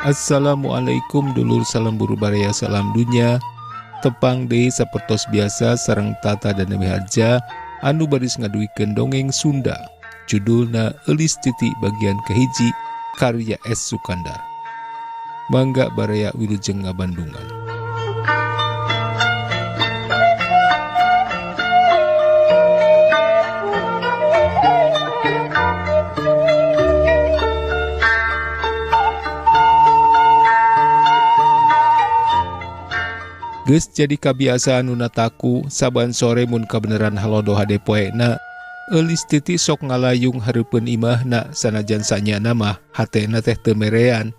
Assalamualaikum dulur salam buru baraya salam dunya. Tepang deui sapertos biasa sareng Tata dan Nemi Harja anu baris ngaduikeun dongeng Sunda. Judulna Eulis Titi bagian kehiji karya S. Sukandar. Mangga baraya wilujeng ngabandungan. Geus jadi kabiasaan nunataku saban sore mun kabeneran halodo hade poena Eulis Titi sok ngalayung hareupeun imahna sanajan sanyana mah hatena teh teu merean.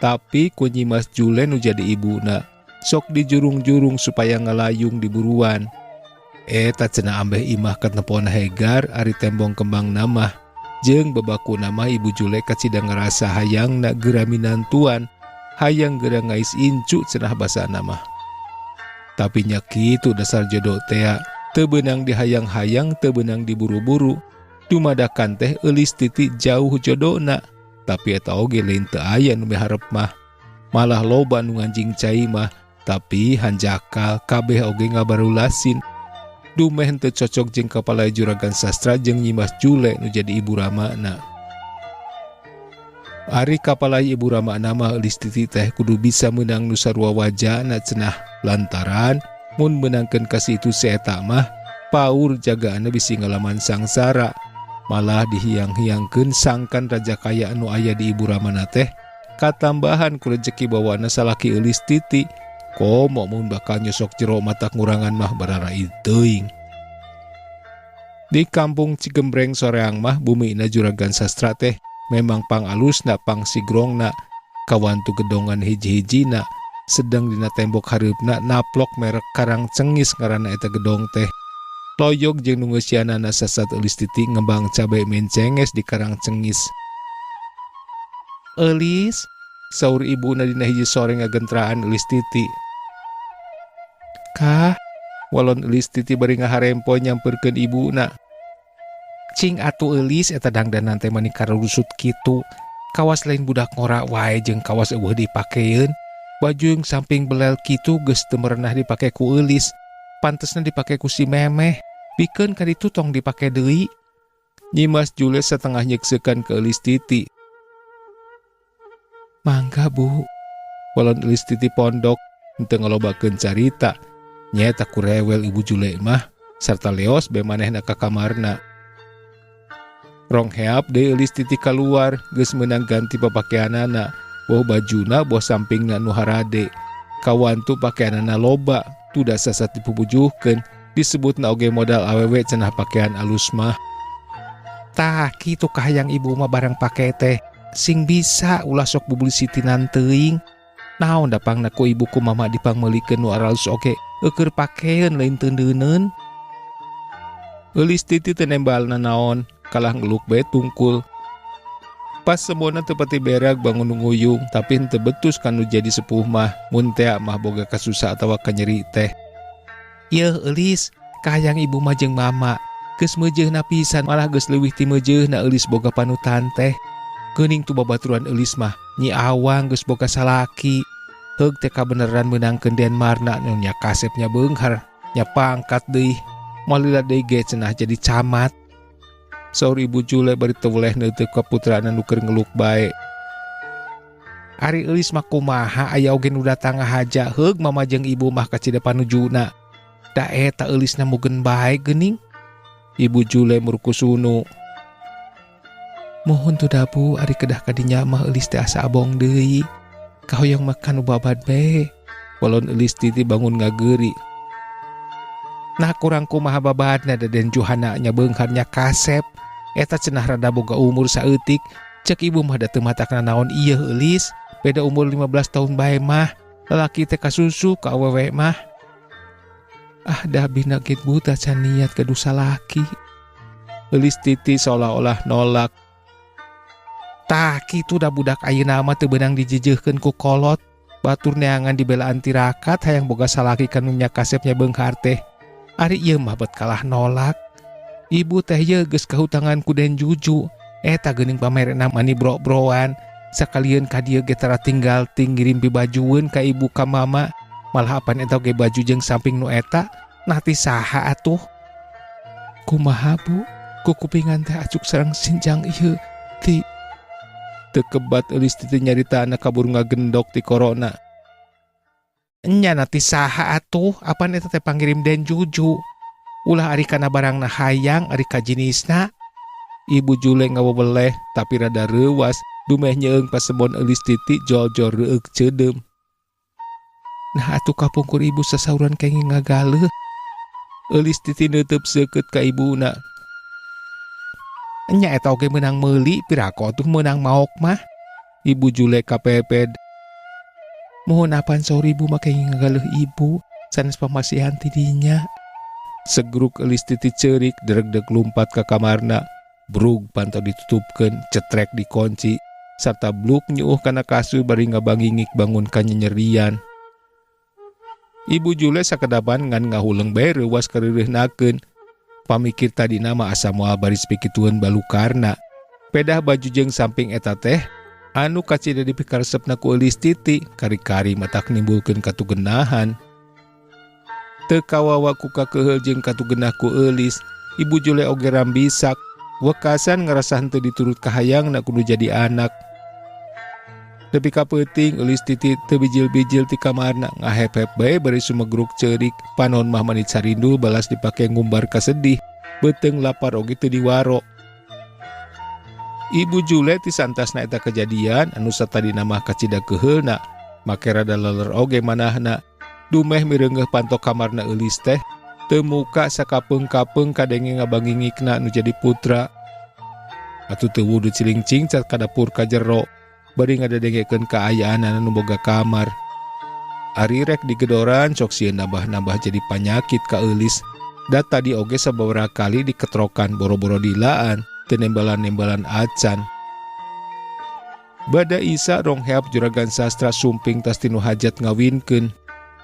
Tapi ku Nyi Mas Jule nu jadi ibuna sok dijurung-jurung supaya ngalayung di buruan. Eta cenah ambeh imah katepona hegar ari tembong kembang namah jeung bebaku nama Ibu Jule kacida ngarasa hayangna geura minantuan hayang geura ngais incu cenah basa namah. Tapi nya kitu dasar jodoh teh teu beunang dihayang-hayang teu beunang diburu-buru. Dumadakan teh Eulis Titi jauh jodohna, tapi eta oge lain teu aya nu miharep mah. Malah loba nu nganjing cai mah, tapi hanjakal kabeh oge ngabarulasin. Dumeh teu cocok jeung kapala juragan sastra jeung Nyi Mas Jule nu jadi ibu ramana. Ari kapala ibu ramana mah Eulis Titi teh kudu bisa meunang nu sarua wajahna cenah. Lantaran mun menangkeun kasih itu seeta mah paur jagaana bisi ngalaman sangsara, malah dihiyang-hiyangkeun sangkan raja kaya anu aya di ibu ramana teh katambahan ku rezeki bawana salaki Eulis Titi. Komo mun bakal nyosok jero mata ngurangan mah barara teuing. Di kampung Cigembreng soreang mah bumina juragan sastra teh memang pang alusna pang sigrongna kawantu gedongan hiji-hijina. Sedang dina tembok hareupna naplok merek Karang Cengis ngaranna eta gedong teh. Loyog jeung nu ngeusianana sasat Eulis Titi ngembang cabe mencenges di Karang Cengis. "Eulis," saur ibuna dina hiji sore ngagentraan Eulis Titi. "Kah?" walon Eulis Titi bari ngaharempo nyampeurkeun ibuna. "Cing atuh Eulis eta dangdanan teh mani karusut kitu. Kawas lain budak ngora wae jeung kawas eueuh dipakeun. Baju yang samping belel kitu geus teu merenah dipake ku Eulis, pantesna dipake ku si Memeh. Pikeun ka ditu tong dipake deui." Nyi Mas Jule satengah nyekseukeun ke Eulis Titi. "Mangga Bu." Walon Eulis Titi pondok henteu ngalobakeun carita. Nyaeta ku rewel Ibu Jule mah sarta leos bae manehna ka kamarna. Rong heap deui Eulis Titi kaluar geus meunang ganti papakeanana. Boh bajuna boh sampingna nu harade. Kawantu pakaianana loba, tu da sasat dipubujuhkeun, disebutna oge modal awewe cenah pakaian alus mah. "Tah kitu kahayang ibu mah barang pake teh sing bisa ulah sok publisitinan teuing. Naon da pangna ku ibu ku mama dipangmeulikeun nu alus oge eukeur pakeun lain teu ndeuneun." Eulis Titi teu nembalna naon, kalah ngeluk bae tungkul. Pas semuanya tepati berak bangun nguyung, tapi henteu betus kanu jadi sepuh mah, mun teh mah boga kasusah atawa kanyeri teh. "Yeuh Eulis, kahayang ibu mah jeung mama, geus meujeuhna pisan malah geus leuwih ti meujeuhna Eulis boga panutan teh. Geuning tu babaturan Eulis mah, Nyi Awang geus boga salaki. Heug teh kabeneran meunangkeun Denmarna nu nya kasepnya beunghar, nya pangkat deui. Malila deui ge cenah jadi camat." Saur Ibu Jule bari teu weleh neuteuk ka putrana nu keur ngeluk bae. "Ari Eulis mah kumaha aya oge nu datang ngahaja heug mama jeung ibu mah kacida panujuna. Da eta Eulisna mugen bae geuning." Ibu Jule murkusunu. "Mohon tu dabu ari kedah kadinya mah Eulis teh asa abong deui. Kahoyong makan ubabad bae." Walon Eulis Titi bangun ngageuri. "Nah kurang kumaha babadna Daden Johana nya beunghar nya kasep. Eta cenah rada boga umur saeutik. Cek ibu mah da teu matakna naon ieu Eulis. Beda umur 15 tahun bae mah. Lalaki teh kasusu ka awewe mah." "Ah da bina git buta can niat kadu salaki." Eulis Titi seolah-olah nolak. "Tah kitu da budak ayeuna mah teu beunang dijejeuhkeun ku kolot. Batur neangan dibelaan tirakat hayang boga salaki kanu nya kasepnya beunghar teh. Ari ieu mah bet kalah nolak. Ibu teh ye geus kahutangan ku Den Juju. Eta geuning pamerna mani bro-broan. Sakalian ka dieu ge tara tinggal ngirim pibajueun ka ibu ka mama. Malah apan eta ge baju jeung samping nu eta, nah ti saha atuh? Kumaha Bu? Ku kupingan teh acuk sareng sinjang ieu ti teu kebat eulis ti nyaritaana kabur ngagendok ti corona. Nya na ti saha atuh? Apan eta teh pangirim Den Juju. Ulah ari kana barangna hayang, ari ka jenisna. Ibu Jule ngawobeleh tapi rada reuwas, dumeh nyeung pasebon eulis titi jol-jol reuk ceudem. Nah atuh kapungkur ibu sasauran kenging ngagaleuh. Eulis titi neuteub seukeut ka ibuna. Nya eta oge meunang meuli pirako tuh meunang maok mah. Ibu Jule kapeped. Mohon apan saur ibu mah kenging ngagaleuh ibu, sanes pamasihan ti dinya. Segruk eulis titi ceurik dereg-deg lumpat ka kamarna. Brug pantau ditutupkeun, cetrek dikunci, sarta bluk nyuuh kana kasur bari ngabangingik bangun ka nyerian. Ibu Jule sakedapan ngan ngahuleung bae reuwas kareureuhnakeun. Pamikir tadi nama asa moal baris pikitueun balukarna. Pedah baju jeung samping eta teh anu kacida dipikaresepna ku eulis titi, kari-kari matak nimbulkeun katugenahan. Teu kawawa ku kakeheul jeung katugenah ku eulis, Ibu Jule oge rambisak, wekasan ngarasa henteu diturut kahayangna kudu jadi anak. Nepi ka peuting eulis titi teu bijil-bijil ti kamarna, ngahep-hep bae bari sumegruk ceurik, panon mah manit sarindul balas dipake ngumbar ka sedih, beuteung lapar oge teu diwaro. Ibu Jule ti santasna eta kejadian anu satadina mah kacida keheulna, make rada leler oge manahna. Dumeh mireunggeuh pantok kamarna eulis teh, teu muka sakapeung-kapeung kadenge ngabangingikna anu jadi putra. Atuh teu wudu ciling-cing cat ka dapur ka jero, bari ngadadengekeun kaayaan anu boga kamar. Ari rek digedoran sok sieun nambah-nambah jadi panyakit ka eulis. Da tadi oge sababaraha kali diketrokan boro-boro dilaan, teu nembalan-nembalan acan. Bada Isa rongheap juragan sastra sumping tas tinu hajat ngawinkeun.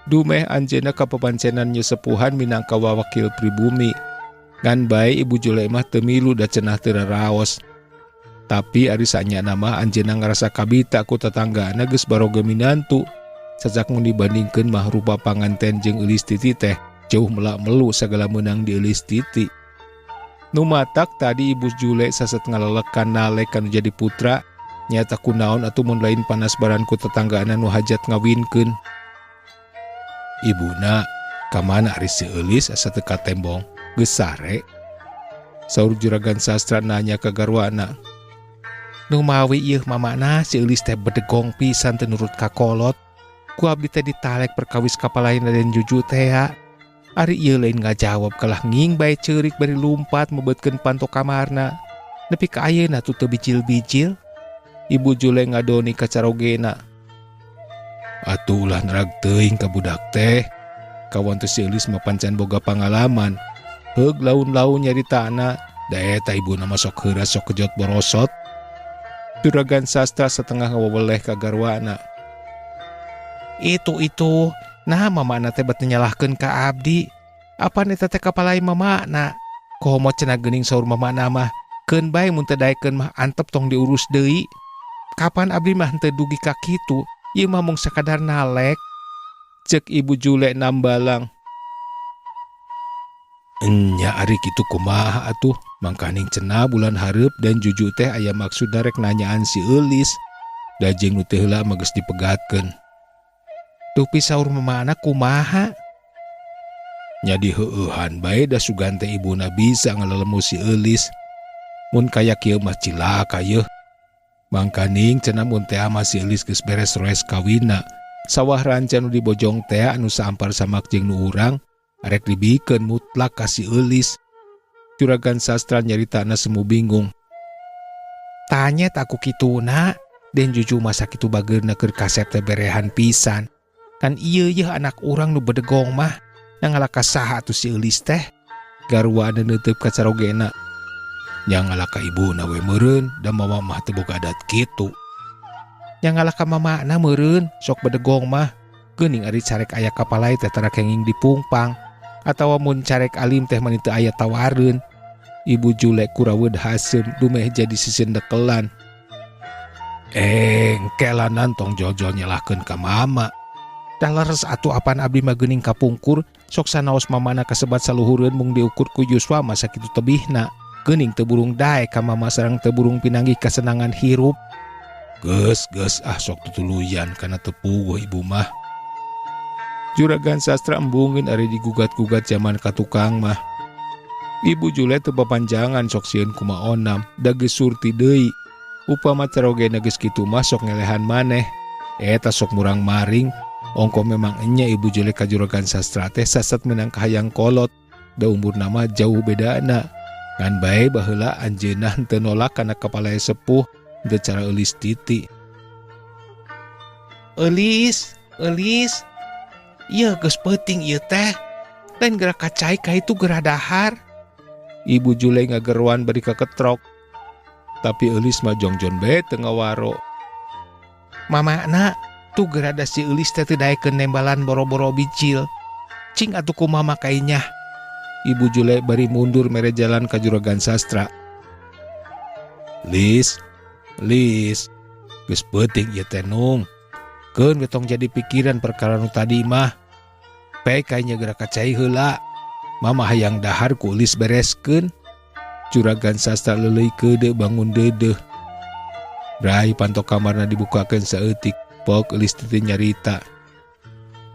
Dumeh anjeunna ka papancenan nyesepuhan minangka wawakil pribumi. Ngan bae Ibu Jule mah teu milu da cenah teu raraos. Tapi ari sanyana mah anjeunna ngarasa kabita ku tetanggana geus baroga minantu. Sacak mun dibandingkeun mah rupa panganten jeung eulis titi teh jauh melak-melu sagala meunang di eulis titi. Nu matak tadi Ibu Jule saset ngalelekan nalek kanu jadi putra, nyata kunaon atuh mun lain panas baran ku tetanggana nu hajat ngawinkeun. Ibuna, kamana ari si eulis asa teu ka tembong? Geus sare? Saur juragan sastra nanya ka garwana. Nu mawi ieu mamana si eulis teh bedegong pisan teu nurut ka kolot. Ku abdi teh ditalek perkawis kapalain Den Juju teh. Ari ieu lain ngajawab kalah nging bae ceurik bari lumpat mebeutkeun pantok kamarna. Nepi ka ayeuna teu bijil-bijil. Ibu Jule ngadoni ka carogena. Atuh ulah nerag teuing ka budak teh. Kawan teh si eulis mah pancan boga pangalaman. Heug laun-laun nyaritana, da eta ibuna mah sok heuras sok kejot borosot. Juragan sastra setengah ngaweweleh ka garwana. Itu, nah mamana teh bet nyalahkeun ka abdi. Apaan eta teh kapalai mamana? Komo cenah geuning saur mamana mah, keun bae mun teu daekeun mah antep tong diurus deui. Kapan abdi mah henteu dugi ka kitu? Ieu mah mung sakadar nalek. Cek Ibu Jule nambalang. Enya ari kitu kumaha atuh? Mangkaning cenah bulan hareup Dan Juju teh aya maksud rek nanyaan si eulis. Da jeung nu teh heula mah geus dipegatkeun. Tupi saur mamana kumaha? Nya diheueuhan bae da sugan teh ibuna bisa ngalelemu si eulis. Mun kaya kieu mah cilaka yeuh. Mangkaning cenah mun teh mah si eulis geus beres roes kawinna. Sawah ranca nu di bojong teh anu saampar samak jeung nu urang arek dibikeun mutlak ka si eulis. Juragan sastra nyaritana semu bingung. Tanya tak aku kituna, Den Juju masa kitu bageurna keur kasep teh berehan pisan. Kan ieu yeuh anak urang nu bedegong mah, nangalaka saha atuh si eulis teh? Garwa anu neuteub ka carogena. Yang ngalaka ibuna we meureun, da mama mah teu boga adat kitu. Yang ngalaka mamana meureun, sok bedegong mah. Geuning ari carek aya kapalai teh tara kenging dipungpang, atawa mun carek alim teh mani teu aya tawareun. Ibu Jule kuraweud haseum dumeh jadi sisindekelan. Kelanan tong Jojo nyalahkeun ka mama. Daleres atuh apan abdi mah geuning kapungkur, sok sanaos mamana kasebat saluhureun mung diukur ku Yuswa masa kitu tebihna. Geuning teu burung dae ka mama sareng teu burung pinanggih kasenangan hirup. Geus sok tutuluyan kana teu puguh ibu mah. Juragan sastra embungin ari digugat-gugat zaman katukang mah. Ibu Jule teu papanjangan sok sieun kumaha onam, da geus surti deui. Upama carogena geus kitu mah sok ngelehan maneh. Eta sok murang maring. Ongko memang enya Ibu Jule ka juragan sastra teh sasat menang kahayang kolot. Da umur nama jauh bedana. Ngan bae baheula anjeunna henteu nolak kana kepala sepuh teu cara eulis titi. Eulis. Ieu geus peuting ieu teh. Lain gerak kacai ka itu geura dahar. Ibu Jule ngageruan bari kaketrok. Tapi eulis mah jongjon bae teu ngawaro. Mamana tu gerada si eulis teh teu daekeun nembalan boro-boro bicil. Cing atuh kumaha makainya. Ibu Jule bari mundur mere jalan ka juragan sastra. Lis. Geus peuting ieu teh nung. Keun getong jadi pikiran perkara nu tadi mah. Pe kaynya geura kacai heula. Mama hayang dahar ku eulis bereskeun. Juragan sastra leuleuy keude bangun deudeuh. Brai panto kamarna dibukakeun saeutik. Pok eulis titi nyarita.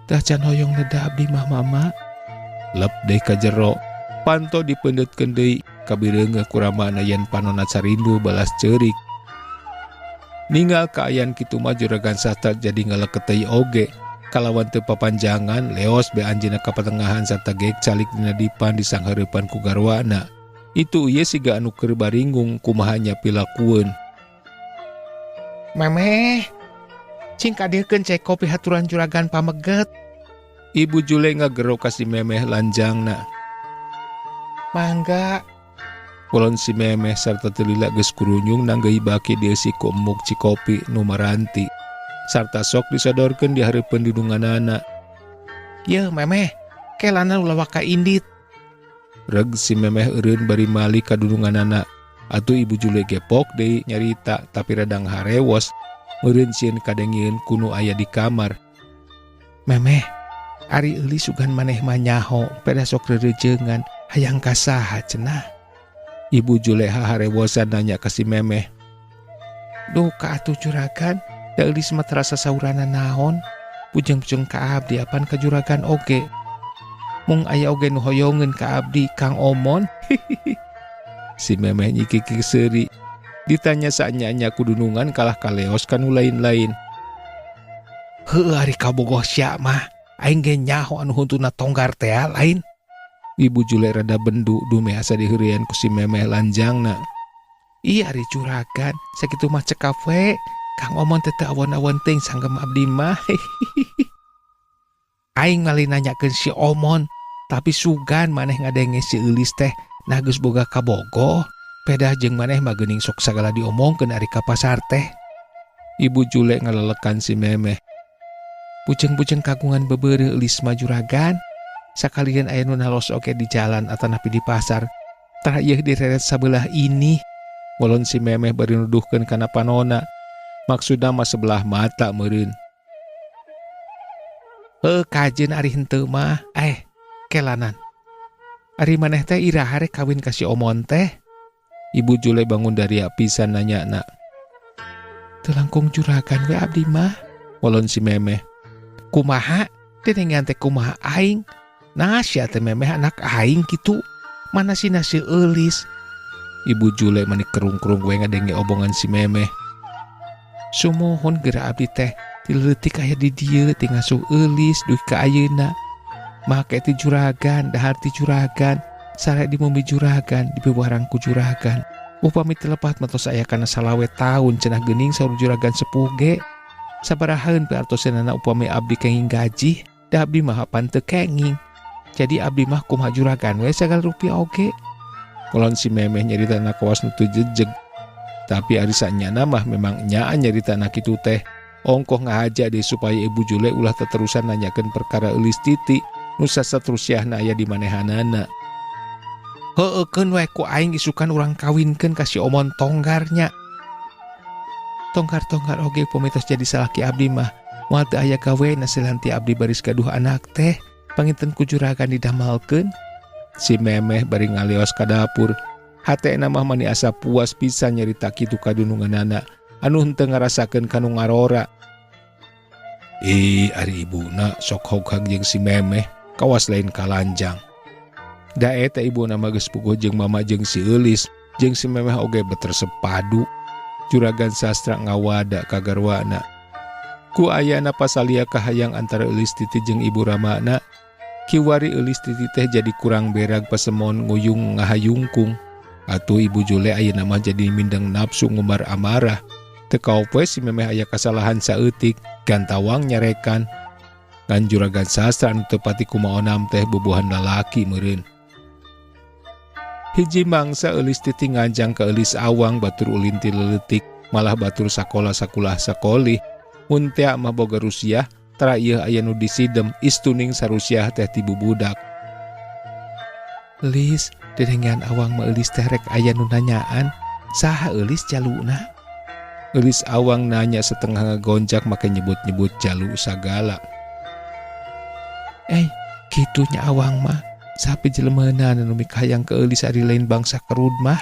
Tah can hoyong neda abdi mah mama. Lep deui ka jero. Panto dipeundeutkeun deui kabireungeuh ku ramana yen panonna sarindu balas ceurik. Ninggal kaayaan kitu mah juragan sastra jadi ngaleket teuy oge. Kalawan teu papanjangan leos be anjeunna ka patengahan sarta geek calik dina dipan disanghareupan ku garwana. Itu ieu siga anu keur baringgung kumaha nya pilakueun. Memeh, cing kadiekeun cai kopi haturan juragan pameget. Ibu Jule ngagero ka si Memeh lanjangna. Mangga. Kulon si Memeh sarta telila geus kurunyung nanggeui baki dieu si ku emuk cikopi nu maranti. Sarta sok disodorkeun di hareupeun dudunganana. Yeuh Memeh, kelana ulah waka indit. Reg si Memeh eureun bari mali ka dudunganana. Atuh Ibu Jule gepok deui nyarita tapi radang harewos. Meureun sieun kadengieun kunu aya di kamar. Memeh, ari eulis sugan maneh mah nyaho, peda sok reurejeungan, hayang kasaha cenah. Ibu Jule harewosan nanya ka si Memeh. Duh ka atuh juragan, da eulis mah terasa saurana naon, pujeng-pujeng ka abdi apan ka juragan oge. Mung aya oge nu hoyongeun ka abdi Kang Omon. Si Memeh nyikiki seuri. Ditanya saanya kudunungan kalah kaleos kanu lain-lain. Heuh ari kabogoh sia mah, aing ge nyaho anu huntuna tonggar teh lain. Ibu Jule rada bendu dume asa diheureun ku si Memeh lanjangna. Iya ari juragan, sakitu mah cekap we. Kang Omon teh teu awon-awon teuing sanggem abdi mah. Aing mali nanyakeun si Omon, tapi sugan maneh ngadenge si eulis teh nah geus boga kabogoh. Peda jeung maneh mah geuning sok sagala diomongkeun ari ka pasar teh. Ibu Jule ngalelekan si Memeh. Puceng-puceng kagungan bebeureuh eulis mah juragan. Sakalian aya nu nalos oge di jalan atanapi di pasar. Tah ieu direret sabelah ini. Walon si Memeh bari nuduhkeun kana panonna. Maksudna mah sebelah mata meureun. Heuh kajeun ari henteu mah. Kelanan. Ari maneh teh iraha rek kawin ka si Omon teh. Ibu Jule bangun dari pisan nanyana. Teu langkung juragan we abdi mah. Walon si Memeh. Kumaha? Denengan teh kumaha aing? Nah sia teh Memeh anak aing kitu. Mana sih nasi eulis? Ibu Jule manik kerung-kerung we ngadenge obongan si Memeh. Sumohon geura abdi teh tileutik aya di dieu teh ngasuh eulis duih ka ayeuna. Make ti juragan, dahar ti juragan, sare di mumi juragan, di bewarang ku juragan. Upami telepat matos aya kana salawe taun cenah geuning saur juragan sepuh ge. Sabarahaeun piartosanana upami abdi kenging gaji, da abdi mah hapan teu kenging. Jadi abdi mah kumaha juragan we sagal rupiah oge. Kulon si Memeh nyaritana kawas nu teu jejeg. Tapi ari sanyana mah memang nyaan nyaritana kitu teh. Ongkoh ngahaja deh supaya Ibu Jule ulah teterusan nanyakeun perkara eulis titi. Nu sasatrusihna aya di manehanana. Heueukeun we ku aing isukan urang kawinkeun ka si Omon tonggarnya. Tongkar-tongkar oge pomitos jadi salaki abdi mah. Moal teu aya gawe nasilanti abdi baris gaduh anak teh. Panginten ku juragan didamalkeun. Si Memeh bari ngalios ka dapur. Hatena mah mani asa puas pisan nyarita kitu ka dununganana anu henteu ngarasakeun kanu ngarora. Ari ibuna sok hoghag jeung si Memeh kawas lain kalanjang. Da eta ibuna mah geus puguh jeung mama jeung si Eulis jeung si Memeh oge beter sepadu. Juragan sastra ngawada ka garwana. Ku ayana pasalia kahayang antara Eulis Titi jeung Ibu Ramana. Kiwari Eulis Titi teh jadi kurang berag pasemon nguyung ngahayungkung. Atuh Ibu Jule ayeuna mah jadi mindeng nafsu ngumbar amarah. Teu kaopoe si Memeh aya kasalahan saeutik, gantawang nyarekan. Kan juragan sastra anu teu pati kumaonam teh bubuhan lalaki meureun. Hiji mangsa Eulis Titi ngajang ke Eulis Awang batur ulin ti leuletik, malah batur sakola sakulah sakolih. Mun tea mah boga rusiah, tara ieu aya nu disidem istuning sarusiah teh ti bubudak. Eulis, dedengan Awang mah Eulis teh rek aya nu nanyaan, saha Eulis jaluna? Eulis Awang nanya setengah ngagonjak make nyebut-nyebut jalu sagala. Kitunya Awang mah, sapi jelemanan anu mikayang ke Eulis ari lain bangsa kerud mah.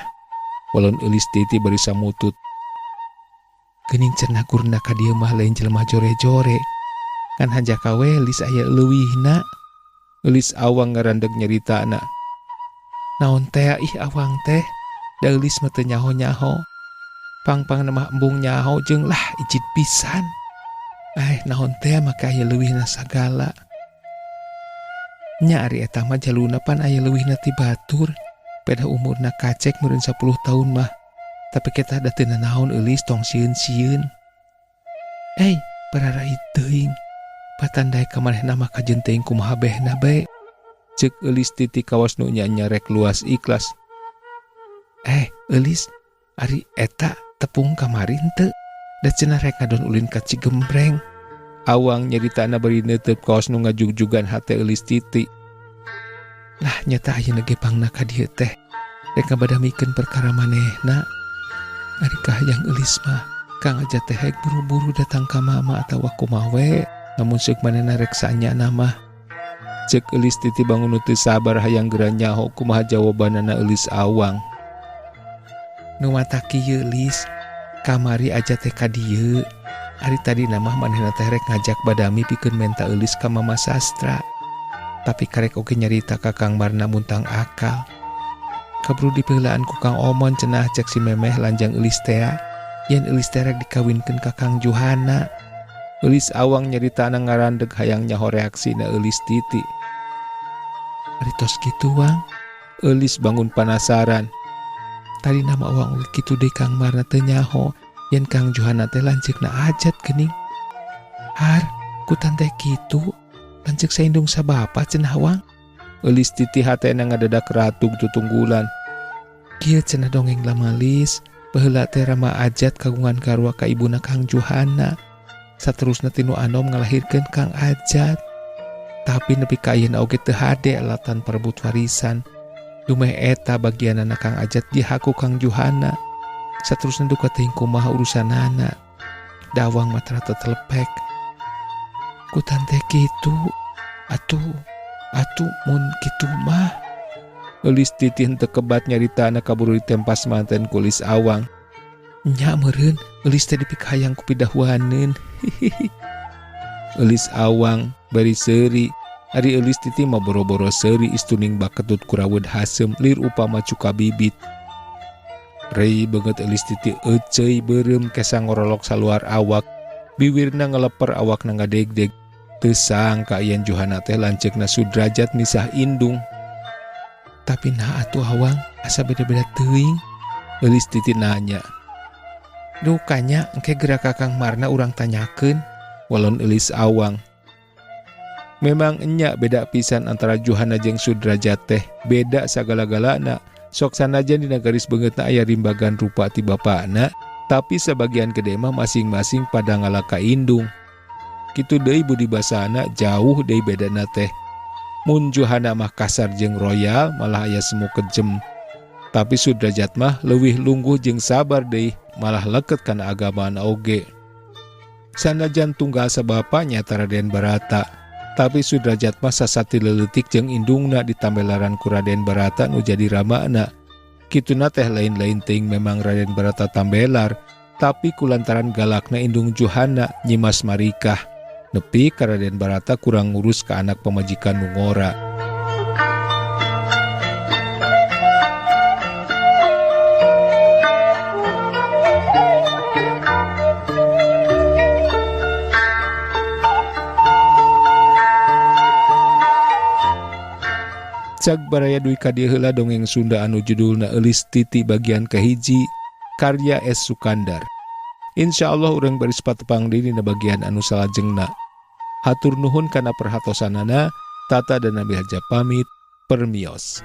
Walon Eulis Titi bari samutut. Geuning cenah gurna ka dieu mah lain jelema jore-jore. Kan hanjaka we Eulis aya leuwihna. Eulis Awang ngarandeg nyaritana. Naon teh Awang teh? Da Eulis mah teu nyaho-nyaho. Pang-pang mah embung nyaho jeung lah ijit pisan. Naon teh maka aya leuwihna sagala. Nya ari eta mah jaluna pan aya leuwihna ti batur. Peda umurna kacek meureun 10 tahun mah. Tapi kita da teu nanaon Eulis tong sieun-sieun. Bararai teuing. Patandai ka manehna mah kajeun teuing kumaha behna bae. Ceuk Eulis Titi kawas nu nya rek luas ikhlas. Eulis, ari eta tepung kamari henteu? Da cenah rek ngadon ulin ka Cigembreng. Awang nyaritana bari neuteup kaos nu ngajugjugan hate Eulis Titi. Lah nyata ayeuna ge pangna ka dieu teh. Rek ngabadamikeun perkara manehna. Ari kahayang Eulis mah kang aja teh buru-buru datang ka mama atawa kumaha we. Namun ceuk manehna rek saanyana mah. Ceuk Eulis Titi bangun teu sabar hayang geura nyaho kumaha jawabanana Eulis Awang. Nu mata kieu Eulis, kamari aja teh ka dieu. Ari tadi nama manehna teh rek ngajak badami pikeun menta Eulis ka Mama Sastra. Tapi karek oge nyarita ka Kang Marna muntang akal. Kaburu dipeulaan ku Kang Omon cenah cek si Memeh lanjang Eulis teh. Yen Eulis teh rek dikawinkeun ka Kang Johana. Eulis Awang nyaritana ngarandeg hayang nyaho reaksina Eulis Titi. Ari tos kitu Wang, Eulis bangun penasaran. Tadi nama Awang ulit kitu deui Kang Marna teu nyaho. Yen Kang Johana teh lanceukna ajat geuning. Har, kutan teh kitu, lanceuk saindung sabapa cenah Wang. Eulis Titi hatena ngadadak ratug tutunggulan. Kieu cenah dongeng lamalis, baheula teh rama ajat kagungan karua ka ibuna Kang Johana. Saterusna tinu anom ngalahirkeun Kang Ajat. Tapi nepi ka ayeuna oge teu hade alatan perebut warisan. Lumeh eta bagianana Kang Ajat dihaku Kang Johana. Saterusna duka teuing kumaha urusanana. Dawang mah tarata telepek. Kutan teh kitu. Atuh mun kitu mah. Eulis Titi henteu kebat nyaritana kaburu ditempas manten ku Eulis Awang. Nya meureun Eulis teh dipikayang ku pidahuaneun. Eulis Awang bari seuri. Ari Eulis Titi mah boro-boro seuri istuning baketut kurawud hasem lir upama cuka bibit. Rei banget Eulis Titi eceuy beureum kesa ngorolok saluar awak. Biwirna ngeleper awakna ngadegdeg. Teu sangka yen Johana teh lanceukna sudrajat misah indung. Tapi nah atuh Awang asa beda-beda teuing. Eulis Titi nanya. Duh kanya engke geura ka Kang Marna urang tanyakeun. Walon Eulis Awang. Memang enya beda pisan antara Johana jeung sudrajat teh. Beda sagala-galana. Sok sanajan dina garis beungeutna aya rimbagan rupa ti bapana, tapi sebagian gede mah masing-masing pada ngalaka indung. Kitu deui budi basana jauh deui bedana teh. Mun Johana mah kasar jeung royal malah aya semu kejem. Tapi Sudrajat mah leuwih lungguh jeung sabar deui, malah leket kana agamaan oge. Sanajan tunggal sabapa nyata Raden Barata, tapi Sudrajat mah sasati leuletik jeung indungna ditambelaran ku Raden Barata nu jadi ramana. Kituna teh lain-lain teuing memang Raden Barata tambelar, tapi kulantaran galakna indung Juhana nyimas marikah, nepi ka Raden Barata kurang ngurus ka anak pamajikan nu ngora. Cag baraya duwi kadieu heula dongeng Sunda anu judulna Eulis Titi bagian kahiji, karya S. Sukandar. Insyaallah urang baris patepang deui dina bagian anu salajengna. Hatur nuhun kana perhatosanana, Tata dan Nabi Haja pamit, permios.